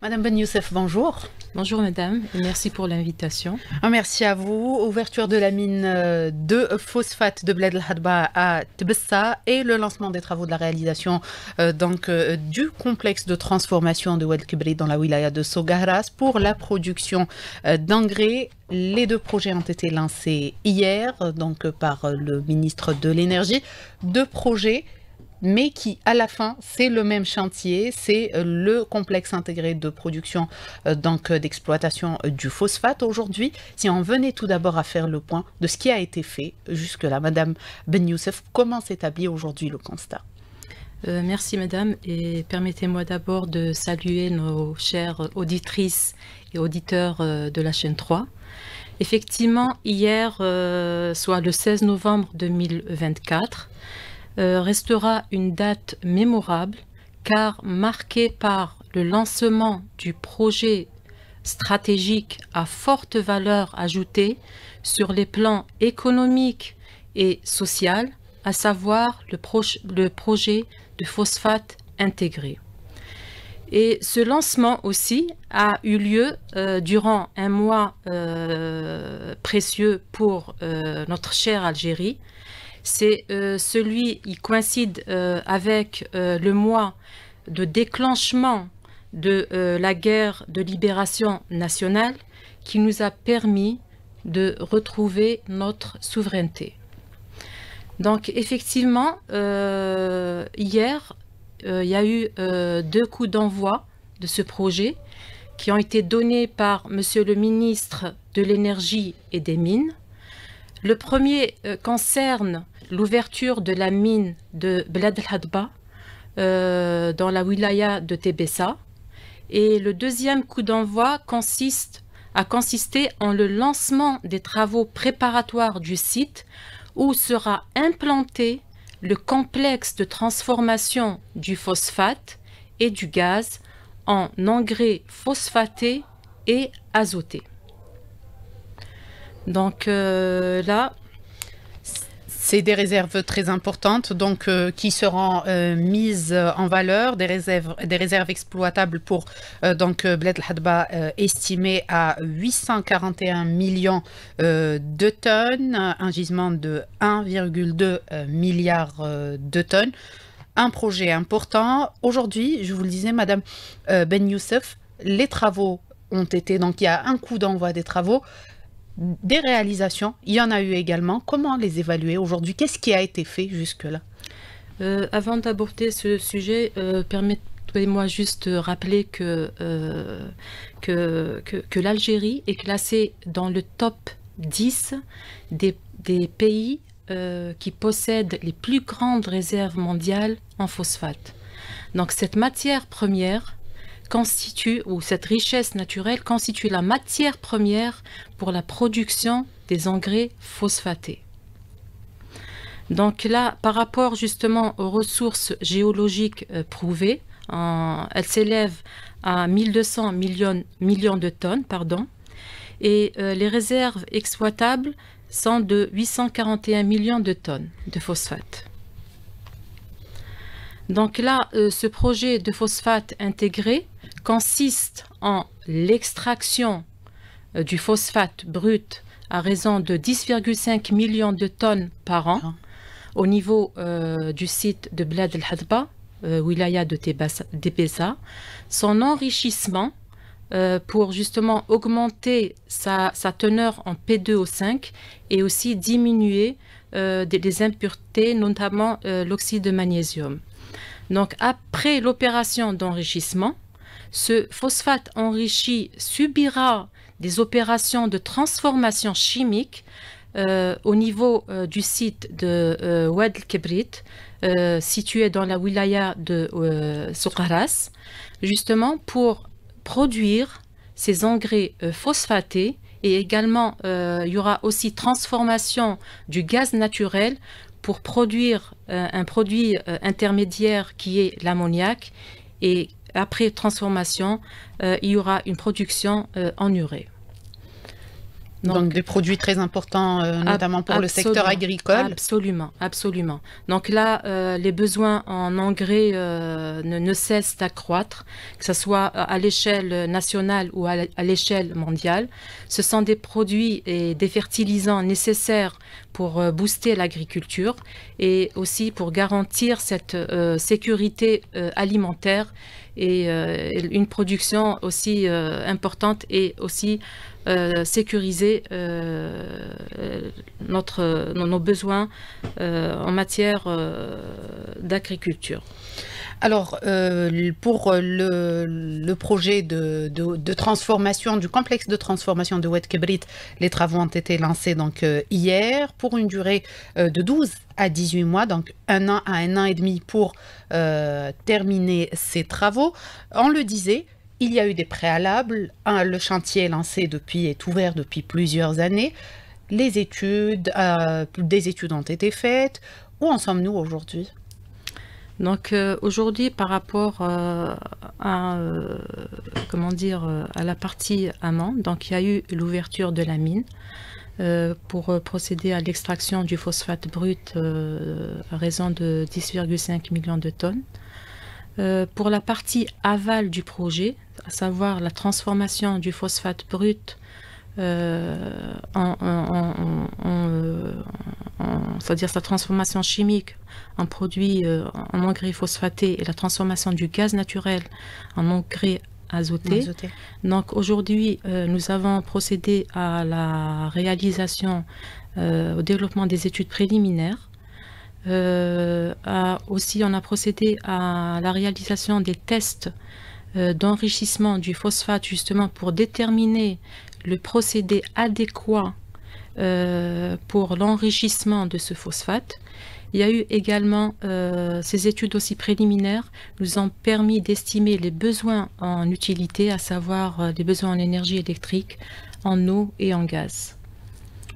Madame Ben Youssef, bonjour. Bonjour madame, et merci pour l'invitation. Merci à vous. Ouverture de la mine de phosphate de Bled El Hadba à Tbessa et le lancement des travaux de la réalisation du complexe de transformation de Oued Kibrit dans la wilaya de Sogaras pour la production d'engrais. Les deux projets ont été lancés hier par le ministre de l'Énergie. Deux projets, mais qui, à la fin, c'est le même chantier, c'est le complexe intégré de production, d'exploitation du phosphate. Aujourd'hui, si on venait tout d'abord à faire le point de ce qui a été fait jusque-là, Madame Ben Youssef, comment s'établit aujourd'hui le constat? Merci madame, et permettez-moi d'abord de saluer nos chères auditrices et auditeurs de la chaîne 3. Effectivement, hier, soit le 16 novembre 2024, restera une date mémorable car marquée par le lancement du projet stratégique à forte valeur ajoutée sur les plans économiques et social, à savoir le projet de phosphate intégré. Et ce lancement aussi a eu lieu durant un mois précieux pour notre chère Algérie. C'est il coïncide avec le mois de déclenchement de la guerre de libération nationale qui nous a permis de retrouver notre souveraineté. Donc effectivement, hier, il y a eu deux coups d'envoi de ce projet qui ont été donnés par Monsieur le ministre de l'Énergie et des Mines. Le premier concerne l'ouverture de la mine de Bled El Hadba dans la wilaya de Tbessa. Et le deuxième coup d'envoi a consisté en le lancement des travaux préparatoires du site où sera implanté le complexe de transformation du phosphate et du gaz en engrais phosphatés et azotés. Donc là, c'est des réserves très importantes qui seront mises en valeur, des réserves exploitables pour Bled El Hadba estimées à 841 millions de tonnes, un gisement de 1,2 milliard de tonnes. Un projet important. Aujourd'hui, je vous le disais, Madame Ben Youssef, les travaux ont été, donc il y a un coup d'envoi des travaux. Des réalisations, il y en a eu également. Comment les évaluer aujourd'hui? Qu'est-ce qui a été fait jusque-là? Avant d'aborder ce sujet, permettez-moi juste de rappeler que l'Algérie est classée dans le top 10 des pays qui possèdent les plus grandes réserves mondiales en phosphate. Donc cette matière première cette richesse naturelle constitue la matière première pour la production des engrais phosphatés. Donc là, par rapport justement aux ressources géologiques prouvées, elles s'élèvent à 1200 millions de tonnes, et les réserves exploitables sont de 841 millions de tonnes de phosphate. Donc là, ce projet de phosphate intégré consiste en l'extraction du phosphate brut à raison de 10,5 millions de tonnes par an au niveau du site de Bled El Hadba, wilaya de Tbessa. Son enrichissement pour justement augmenter sa teneur en P2O5 et aussi diminuer des impuretés, notamment l'oxyde de magnésium. Donc, après l'opération d'enrichissement, ce phosphate enrichi subira des opérations de transformation chimique au niveau du site de Oued Kibrit, situé dans la wilaya de Sogaras, justement pour produire ces engrais phosphatés, et également il y aura aussi transformation du gaz naturel pour produire un produit intermédiaire qui est l'ammoniac, et après transformation, il y aura une production en urée. Donc des produits très importants, notamment pour le secteur agricole. Absolument, absolument. Donc là, les besoins en engrais ne cessent d'accroître, que ce soit à l'échelle nationale ou à l'échelle mondiale. Ce sont des produits et des fertilisants nécessaires pour booster l'agriculture et aussi pour garantir cette sécurité alimentaire et une production aussi importante et aussi sécuriser nos besoins en matière d'agriculture. Alors, pour le projet de transformation, du complexe de transformation de Oued Kibrit, les travaux ont été lancés donc, hier pour une durée de 12 à 18 mois, donc 1 an à 1 an et demi pour terminer ces travaux. On le disait, il y a eu des préalables. Le chantier est ouvert depuis plusieurs années. Les études, des études ont été faites. Où en sommes-nous aujourd'hui? Donc aujourd'hui, par rapport à la partie amont, donc il y a eu l'ouverture de la mine pour procéder à l'extraction du phosphate brut à raison de 10,5 millions de tonnes. Pour la partie aval du projet, à savoir la transformation du phosphate brut c'est-à-dire sa transformation chimique en produit en engrais phosphaté et la transformation du gaz naturel en engrais azoté. Donc aujourd'hui, nous avons procédé à la réalisation, au développement des études préliminaires. Aussi, on a procédé à la réalisation des tests d'enrichissement du phosphate justement pour déterminer le procédé adéquat pour l'enrichissement de ce phosphate. Il y a eu également ces études aussi préliminaires nous ont permis d'estimer les besoins en utilité, à savoir les besoins en énergie électrique, en eau et en gaz.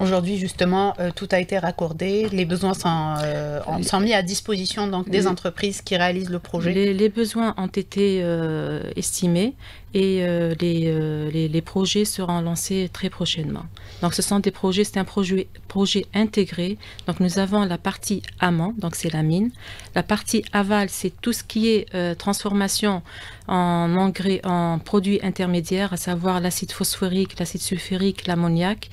Aujourd'hui, justement, tout a été raccordé. Les besoins sont mis à disposition donc, des entreprises qui réalisent le projet. Les besoins ont été estimés et les projets seront lancés très prochainement. Donc, ce sont des projets, c'est un projet intégré. Donc, nous avons la partie amont, donc c'est la mine. La partie aval, c'est tout ce qui est transformation en engrais, en produits intermédiaires, à savoir l'acide phosphorique, l'acide sulfurique, l'ammoniac.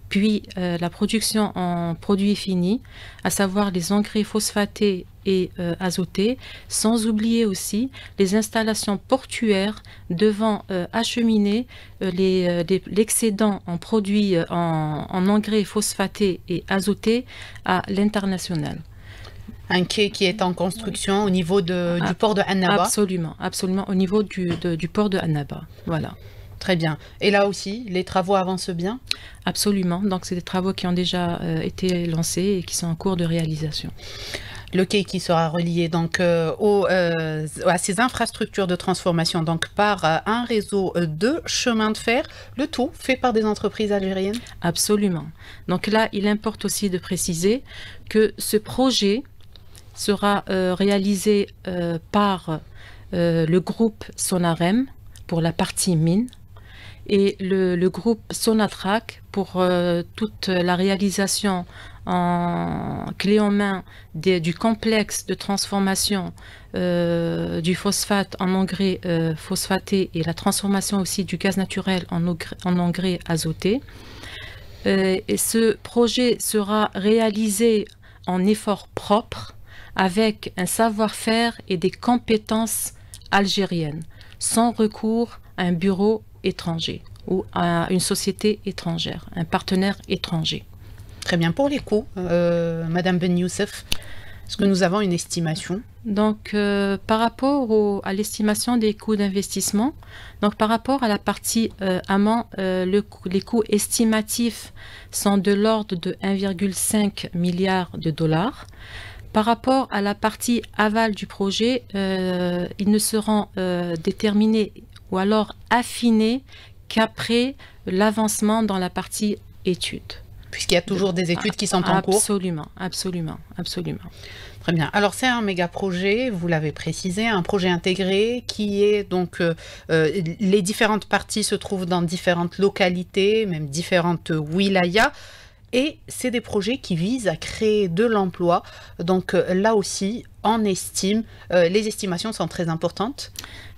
Puis la production en produits finis, à savoir les engrais phosphatés et azotés, sans oublier aussi les installations portuaires devant acheminer l'excédent en produits en engrais phosphatés et azotés à l'international. Un quai qui est en construction au niveau du port de Annaba. Absolument, absolument, au niveau du port de Annaba. Voilà. Très bien. Et là aussi, les travaux avancent bien? Absolument. Donc, c'est des travaux qui ont déjà été lancés et qui sont en cours de réalisation. Le quai qui sera relié donc à ces infrastructures de transformation donc par un réseau de chemins de fer, le tout fait par des entreprises algériennes? Absolument. Donc là, il importe aussi de préciser que ce projet sera réalisé par le groupe Sonarem pour la partie mine, et le groupe Sonatrach pour toute la réalisation en clé en main du complexe de transformation du phosphate en engrais phosphaté et la transformation aussi du gaz naturel en engrais azoté. Et ce projet sera réalisé en effort propre avec un savoir-faire et des compétences algériennes, sans recours à un bureau étranger ou à une société étrangère, un partenaire étranger. Très bien. Pour les coûts, Madame Ben Youssef, est-ce que nous avons une estimation? Donc, par rapport à l'estimation des coûts d'investissement, donc par rapport à la partie amont, les coûts estimatifs sont de l'ordre de 1,5 milliard de dollars. Par rapport à la partie aval du projet, ils ne seront déterminés ou alors affinés qu'après l'avancement dans la partie études. Puisqu'il y a toujours des études qui sont en cours. Absolument, absolument, absolument. Très bien. Alors c'est un méga projet, vous l'avez précisé, un projet intégré qui est donc les différentes parties se trouvent dans différentes localités, même différentes wilayas. Et c'est des projets qui visent à créer de l'emploi. Donc là aussi, on estime, les estimations sont très importantes.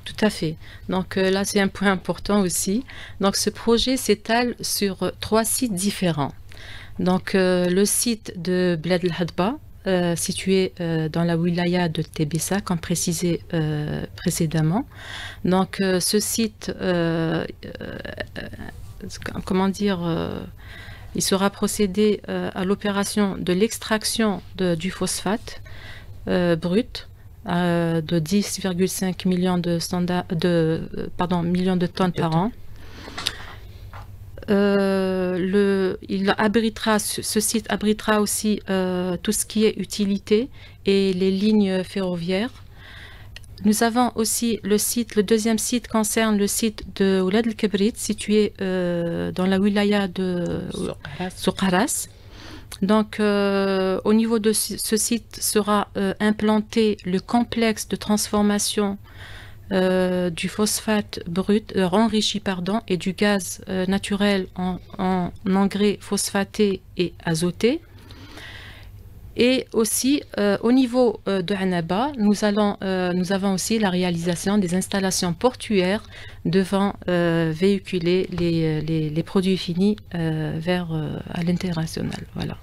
Tout à fait. Donc là, c'est un point important aussi. Donc ce projet s'étale sur 3 sites différents. Donc le site de Bled El Hadba, situé dans la wilaya de Tébessa, comme précisé précédemment. Donc ce site, comment dire, il sera procédé à l'opération de l'extraction du phosphate brut de 10,5 millions millions de tonnes par an. Ce site abritera aussi tout ce qui est utilité et les lignes ferroviaires. Nous avons aussi le deuxième site concerne le site de Oulad El Kebrit, situé dans la wilaya de Souqaras. Donc, au niveau de ce site sera implanté le complexe de transformation du phosphate brut, enrichi et du gaz naturel en engrais phosphatés et azotés. Et aussi, au niveau de Annaba, nous avons aussi la réalisation des installations portuaires devant véhiculer les produits finis à l'international. Voilà.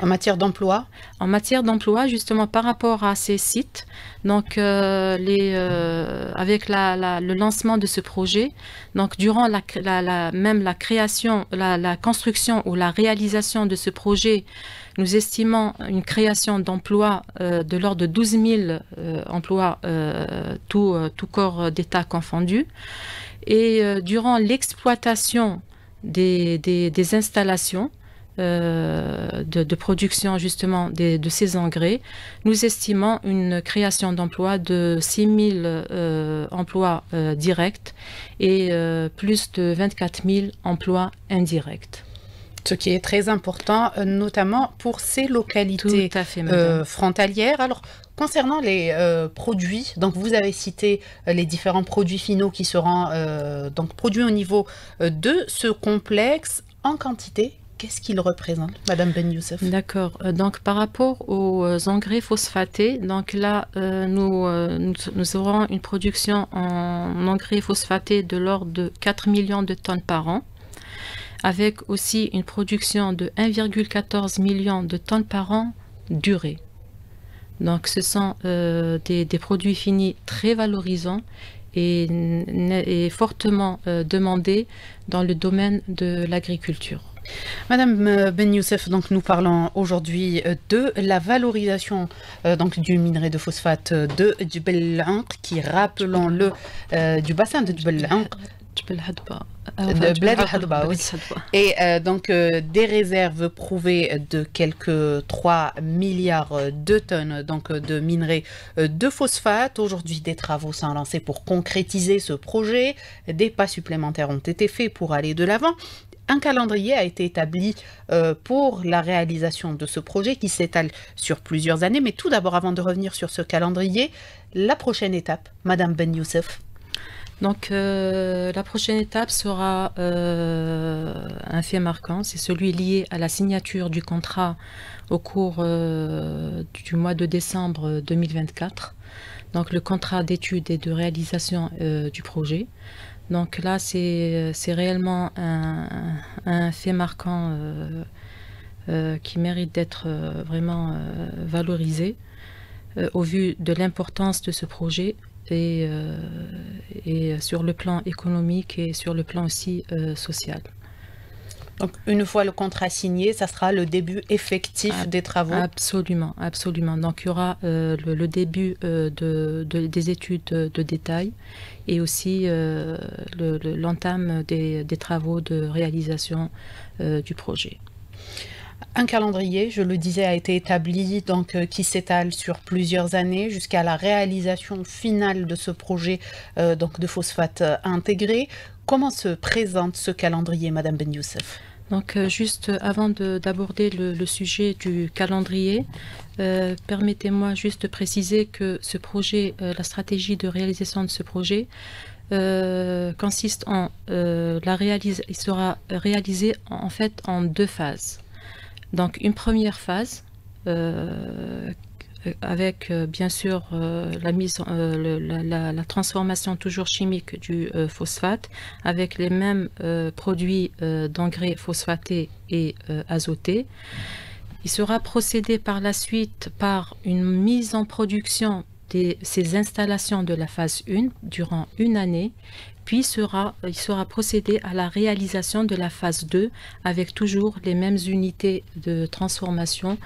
En matière d'emploi? En matière d'emploi, justement, par rapport à ces sites, donc avec le lancement de ce projet, donc durant même la création, la construction ou la réalisation de ce projet, nous estimons une création d'emplois de l'ordre de 12 000 emplois, tout corps d'État confondu. Et durant l'exploitation des installations, de production justement de ces engrais, nous estimons une création d'emplois de 6 000 emplois directs et plus de 24 000 emplois indirects. Ce qui est très important, notamment pour ces localités frontalières. Alors, concernant les produits, donc vous avez cité les différents produits finaux qui seront donc produits au niveau de ce complexe en quantité. Qu'est-ce qu'il représente, Madame Ben Youssef? D'accord. Donc, par rapport aux engrais phosphatés, donc là, nous aurons une production en engrais phosphatés de l'ordre de 4 millions de tonnes par an, avec aussi une production de 1,14 million de tonnes par an d'urée. Donc, ce sont des produits finis très valorisants et fortement demandés dans le domaine de l'agriculture. Madame Ben Youssef, donc nous parlons aujourd'hui de la valorisation donc du minerai de phosphate de Djebel Ankh, qui, rappelons-le, du bassin de Djebel Ankh, de Bled El Hadba, oui. Et donc des réserves prouvées de quelques 3 milliards de tonnes donc, de minerai de phosphate. Aujourd'hui, des travaux sont lancés pour concrétiser ce projet. Des pas supplémentaires ont été faits pour aller de l'avant. Un calendrier a été établi pour la réalisation de ce projet qui s'étale sur plusieurs années. Mais tout d'abord, avant de revenir sur ce calendrier, la prochaine étape, Madame Ben Youssef. Donc la prochaine étape sera un fait marquant, c'est celui lié à la signature du contrat au cours du mois de décembre 2024. Donc le contrat d'étude et de réalisation du projet. Donc là, c'est réellement un fait marquant qui mérite d'être vraiment valorisé au vu de l'importance de ce projet et sur le plan économique et sur le plan aussi social. Donc, une fois le contrat signé, ça sera le début effectif des travaux? Absolument, absolument. Donc, il y aura le début des études de détail et aussi l'entame des travaux de réalisation du projet. Un calendrier, je le disais, a été établi, donc qui s'étale sur plusieurs années jusqu'à la réalisation finale de ce projet donc de phosphate intégré. Comment se présente ce calendrier, Madame Ben Youssef? Donc, juste avant d'aborder le sujet du calendrier, permettez-moi juste de préciser que ce projet, la stratégie de réalisation de ce projet, consiste en il sera réalisé en fait en 2 phases. Donc, une première phase avec bien sûr la transformation toujours chimique du phosphate avec les mêmes produits d'engrais phosphatés et azotés. Il sera procédé par la suite par une mise en production de ces installations de la phase 1 durant une année, puis il sera procédé à la réalisation de la phase 2 avec toujours les mêmes unités de transformation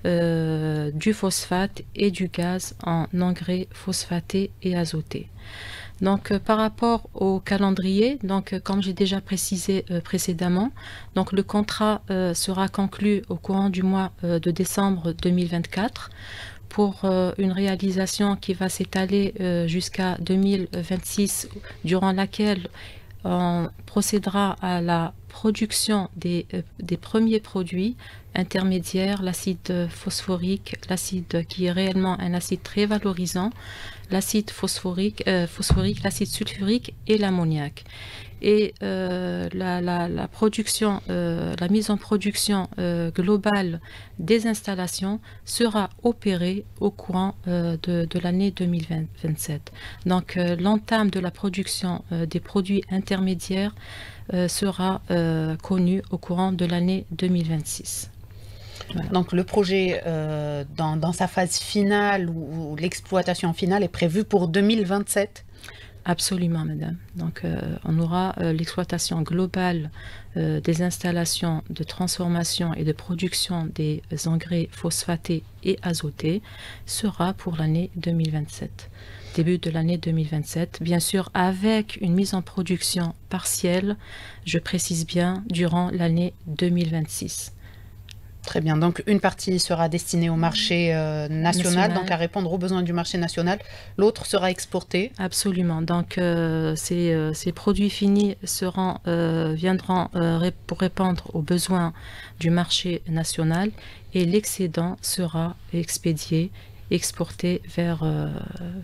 du phosphate et du gaz en engrais phosphatés et azotés. Donc, par rapport au calendrier, donc, comme j'ai déjà précisé précédemment, donc, le contrat sera conclu au courant du mois de décembre 2024 pour une réalisation qui va s'étaler jusqu'à 2026, durant laquelle on procédera à la production des premiers produits intermédiaires, l'acide phosphorique, l'acide qui est réellement un acide très valorisant, l'acide phosphorique, l'acide sulfurique et l'ammoniac. Et la production, la mise en production globale des installations sera opérée au courant de l'année 2027. Donc l'entame de la production des produits intermédiaires sera connue au courant de l'année 2026. Voilà. Donc le projet dans sa phase finale ou l'exploitation finale est prévue pour 2027? Absolument, madame. Donc, on aura l'exploitation globale des installations de transformation et de production des engrais phosphatés et azotés sera pour l'année 2027. Début de l'année 2027, bien sûr avec une mise en production partielle, je précise bien, durant l'année 2026. Très bien, donc une partie sera destinée au marché national, donc à répondre aux besoins du marché national, l'autre sera exporté. Absolument, donc ces produits finis viendront pour répondre aux besoins du marché national et l'excédent sera expédié, exporté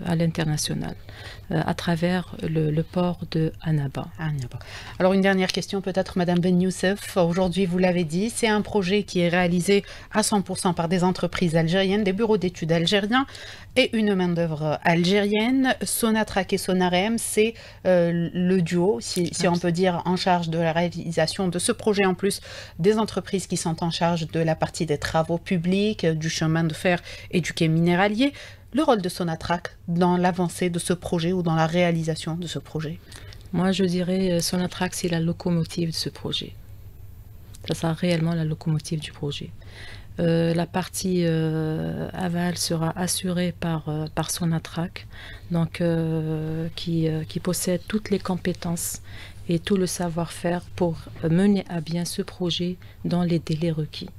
à l'international à travers le port de Annaba. Alors une dernière question peut-être, Madame Ben Youssef. Aujourd'hui, vous l'avez dit, c'est un projet qui est réalisé à 100% par des entreprises algériennes, des bureaux d'études algériens et une main-d'œuvre algérienne. Sonatrach et Sonarem, c'est le duo, si on peut dire, en charge de la réalisation de ce projet, en plus des entreprises qui sont en charge de la partie des travaux publics, du chemin de fer et du quai minéralier. Le rôle de Sonatrach dans l'avancée de ce projet ou dans la réalisation de ce projet? Moi, je dirais Sonatrach, c'est la locomotive de ce projet. Ça sera réellement la locomotive du projet. La partie aval sera assurée par Sonatrach, donc, qui possède toutes les compétences et tout le savoir-faire pour mener à bien ce projet dans les délais requis.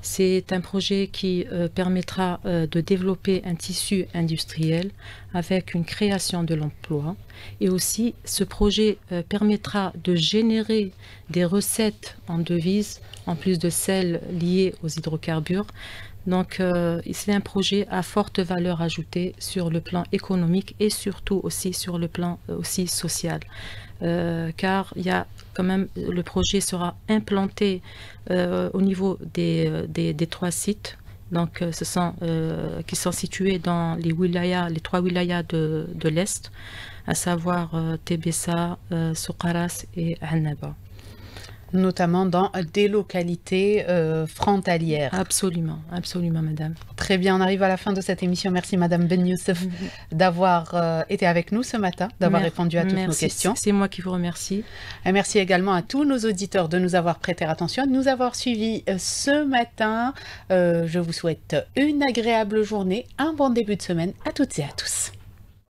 C'est un projet qui permettra de développer un tissu industriel avec une création de l'emploi. Et aussi, ce projet permettra de générer des recettes en devises, en plus de celles liées aux hydrocarbures. Donc, c'est un projet à forte valeur ajoutée sur le plan économique et surtout aussi sur le plan aussi social. Car il y a quand même, le projet sera implanté au niveau des 3 sites, donc qui sont situés dans les 3 wilayas de l'Est, à savoir Tébessa, Soukaras et Annaba. Notamment dans des localités frontalières. Absolument, absolument, madame. Très bien, on arrive à la fin de cette émission. Merci, Madame Ben Youssef, d'avoir été avec nous ce matin, d'avoir répondu à toutes nos questions. C'est moi qui vous remercie. Et merci également à tous nos auditeurs de nous avoir prêté attention, de nous avoir suivis ce matin. Je vous souhaite une agréable journée, un bon début de semaine à toutes et à tous.